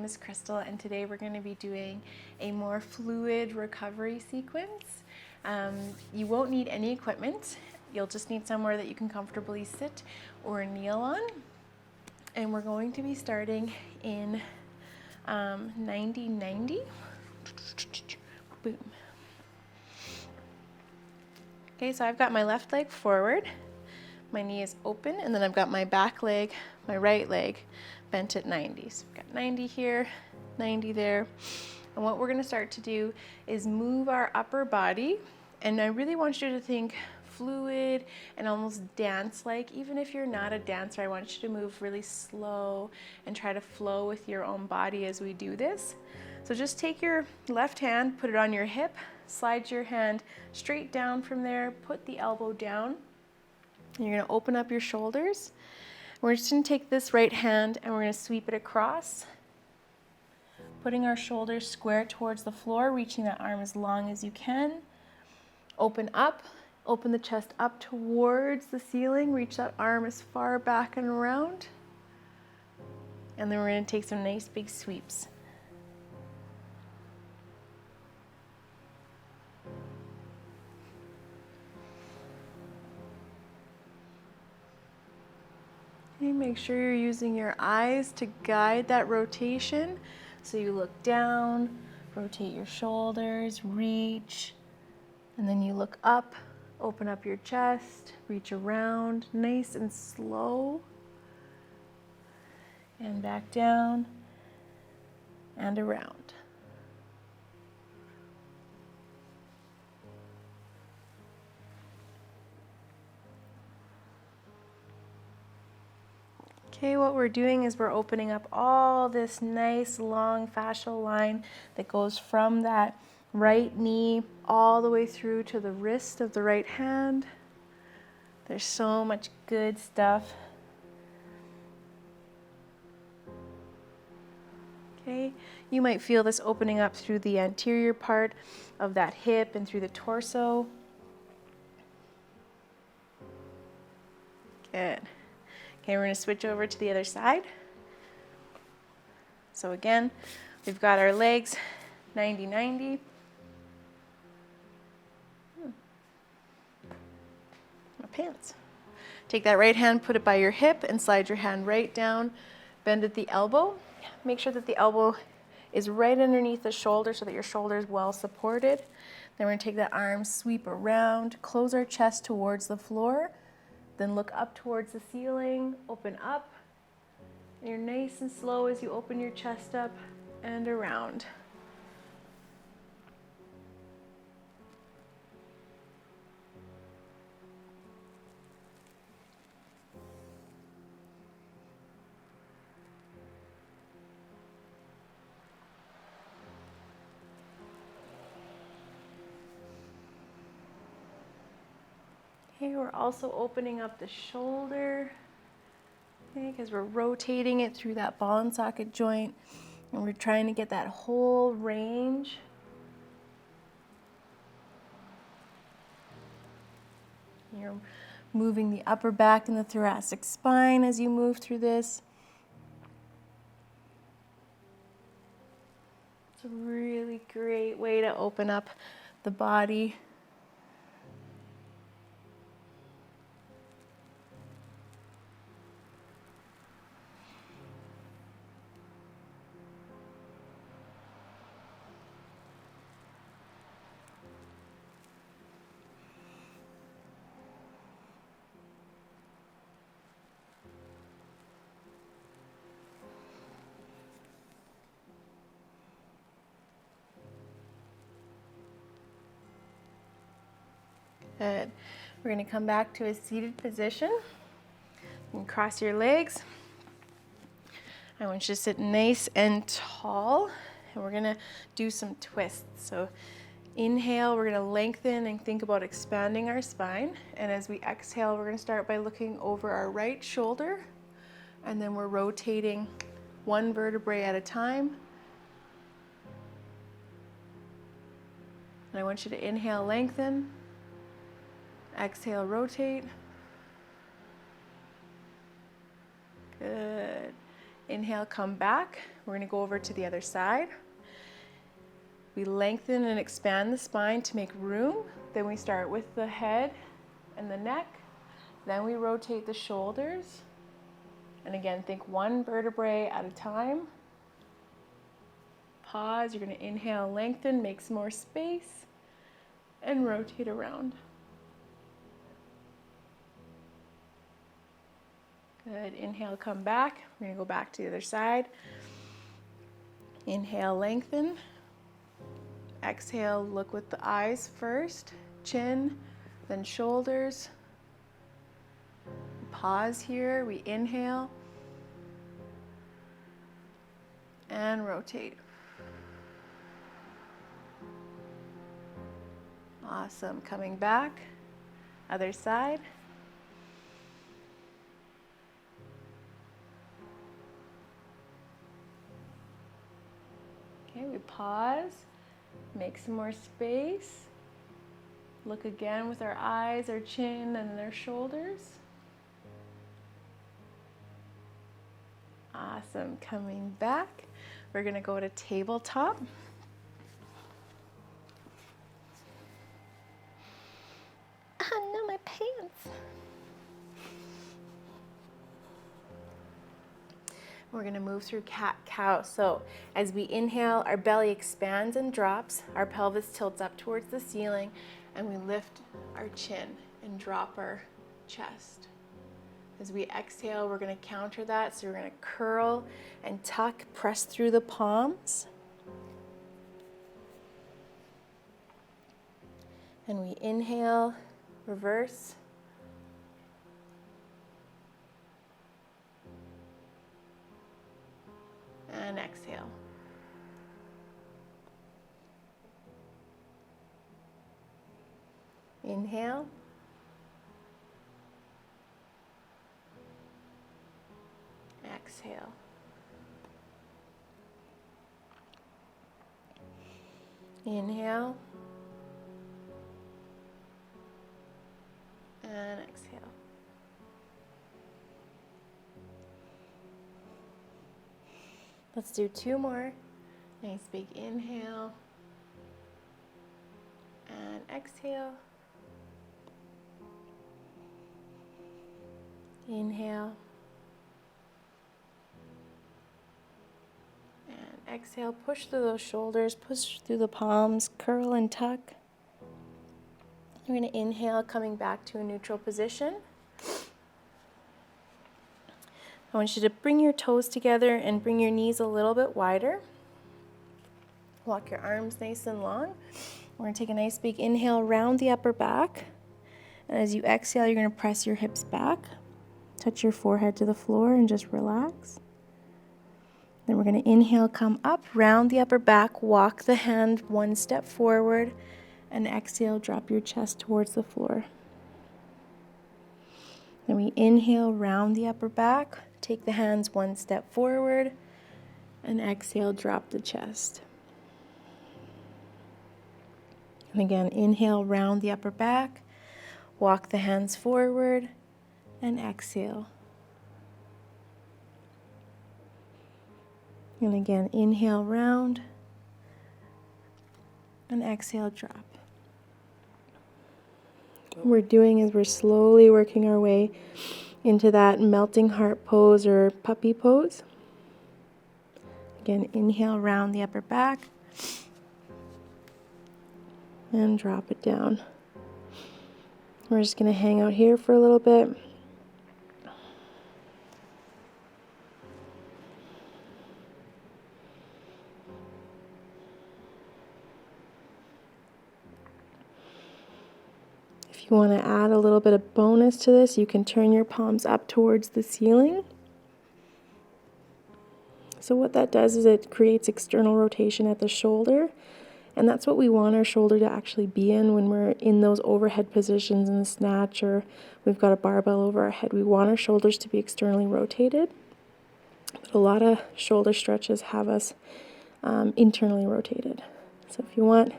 My name is Crystal, and today we're going to be doing a more fluid recovery sequence. You won't need any equipment. You'll just need somewhere that you can comfortably sit or kneel on. And we're going to be starting in 90-90. Boom. Okay, so I've got my left leg forward, my knee is open, and then I've got my back leg, my right leg, bent at 90. So we've got 90 here, 90 there. And what we're gonna start to do is move our upper body. And I really want you to think fluid and almost dance-like. Even if you're not a dancer, I want you to move really slow and try to flow with your own body as we do this. So just take your left hand, put it on your hip, slide your hand straight down from there, put the elbow down. And you're gonna open up your shoulders. We're just gonna take this right hand and we're gonna sweep it across, putting our shoulders square towards the floor, reaching that arm as long as you can. Open up, open the chest up towards the ceiling, reach that arm as far back and around. And then we're gonna take some nice big sweeps. Okay, make sure you're using your eyes to guide that rotation. So you look down, rotate your shoulders, reach, and then you look up, open up your chest, reach around, nice and slow, and back down and around. Okay, what we're doing is we're opening up all this nice long fascial line that goes from that right knee all the way through to the wrist of the right hand. There's so much good stuff. Okay, you might feel this opening up through the anterior part of that hip and through the torso. Good. Okay, we're going to switch over to the other side. So again, we've got our legs 90-90. My pants. Take that right hand, put it by your hip, and slide your hand right down. Bend at the elbow. Make sure that the elbow is right underneath the shoulder so that your shoulder is well supported. Then we're going to take that arm, sweep around, close our chest towards the floor. Then look up towards the ceiling, open up. And you're nice and slow as you open your chest up and around. Okay, we're also opening up the shoulder, okay, because we're rotating it through that ball and socket joint, and we're trying to get that whole range. You're moving the upper back and the thoracic spine as you move through this. It's a really great way to open up the body. Good. We're going to come back to a seated position. You can cross your legs. I want you to sit nice and tall, and we're going to do some twists. So inhale, we're going to lengthen and think about expanding our spine. And as we exhale, we're going to start by looking over our right shoulder, and then we're rotating one vertebrae at a time. And I want you to inhale, lengthen. Exhale, rotate. Good. Inhale, come back. We're going to go over to the other side. We lengthen and expand the spine to make room. Then we start with the head and the neck. Then we rotate the shoulders. And again, think one vertebrae at a time. Pause. You're going to inhale, lengthen, make some more space, and rotate around. Good. Inhale, come back. We're going to go back to the other side. Inhale, lengthen. Exhale, look with the eyes first. Chin, then shoulders. Pause here. We inhale. And rotate. Awesome. Coming back. Other side. Okay, we pause, make some more space, look again with our eyes, our chin, and our shoulders. Awesome, coming back, we're gonna go to tabletop. Oh no, my pants. We're going to move through cat-cow. So as we inhale, our belly expands and drops, our pelvis tilts up towards the ceiling, and we lift our chin and drop our chest. As we exhale, we're going to counter that. So we're going to curl and tuck, press through the palms. And we inhale, reverse. And exhale. Inhale. Exhale. Inhale. And exhale. Let's do two more. Nice big inhale and exhale. Inhale and exhale. Push through those shoulders, push through the palms, curl and tuck. You're going to inhale, coming back to a neutral position. I want you to bring your toes together and bring your knees a little bit wider. Walk your arms nice and long. We're going to take a nice big inhale, round the upper back. And as you exhale, you're going to press your hips back. Touch your forehead to the floor and just relax. Then we're going to inhale, come up, round the upper back, walk the hand one step forward, and exhale, drop your chest towards the floor. Then we inhale, round the upper back, take the hands one step forward, and exhale, drop the chest. And again, inhale, round the upper back, walk the hands forward, and exhale. And again, inhale, round, and exhale, drop. What we're doing is we're slowly working our way into that melting heart pose or puppy pose. Again, inhale, round the upper back, and drop it down. We're just going to hang out here for a little bit. If you want to add a little bit of bonus to this, you can turn your palms up towards the ceiling. So what that does is it creates external rotation at the shoulder, and that's what we want our shoulder to actually be in when we're in those overhead positions in the snatch, or we've got a barbell over our head. We want our shoulders to be externally rotated, but a lot of shoulder stretches have us internally rotated. So if you want,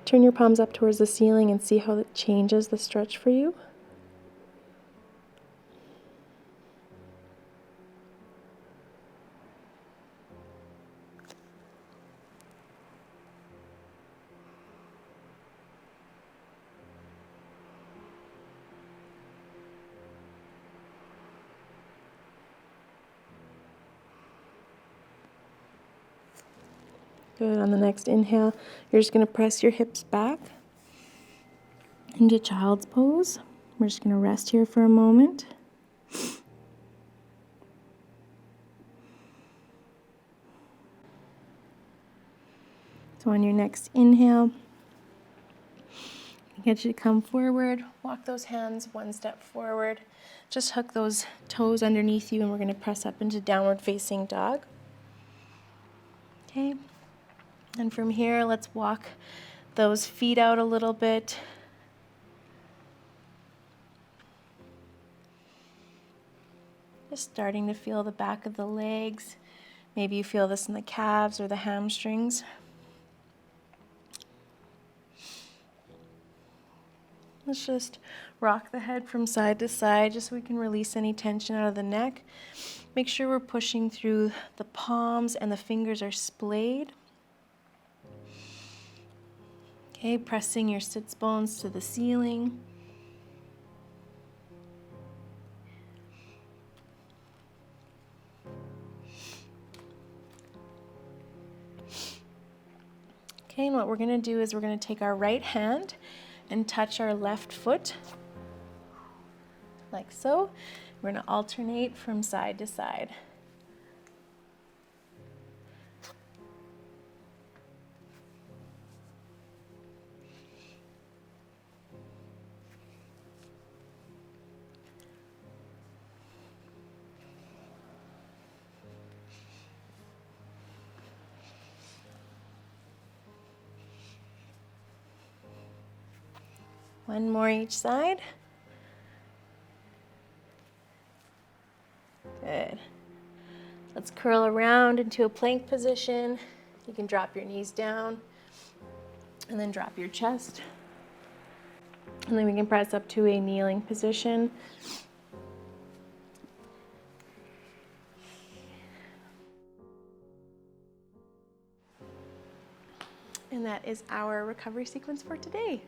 turn your palms up towards the ceiling and see how it changes the stretch for you. Good. On the next inhale, you're just going to press your hips back into child's pose. We're just going to rest here for a moment. So on your next inhale, get you to come forward, walk those hands one step forward. Just hook those toes underneath you, and we're going to press up into downward facing dog. Okay. And from here, let's walk those feet out a little bit. Just starting to feel the back of the legs. Maybe you feel this in the calves or the hamstrings. Let's just rock the head from side to side just so we can release any tension out of the neck. Make sure we're pushing through the palms and the fingers are splayed. Okay, pressing your sits bones to the ceiling. Okay, and what we're going to do is we're going to take our right hand and touch our left foot, like so. We're going to alternate from side to side. One more each side. Good. Let's curl around into a plank position. You can drop your knees down and then drop your chest. And then we can press up to a kneeling position. And that is our recovery sequence for today.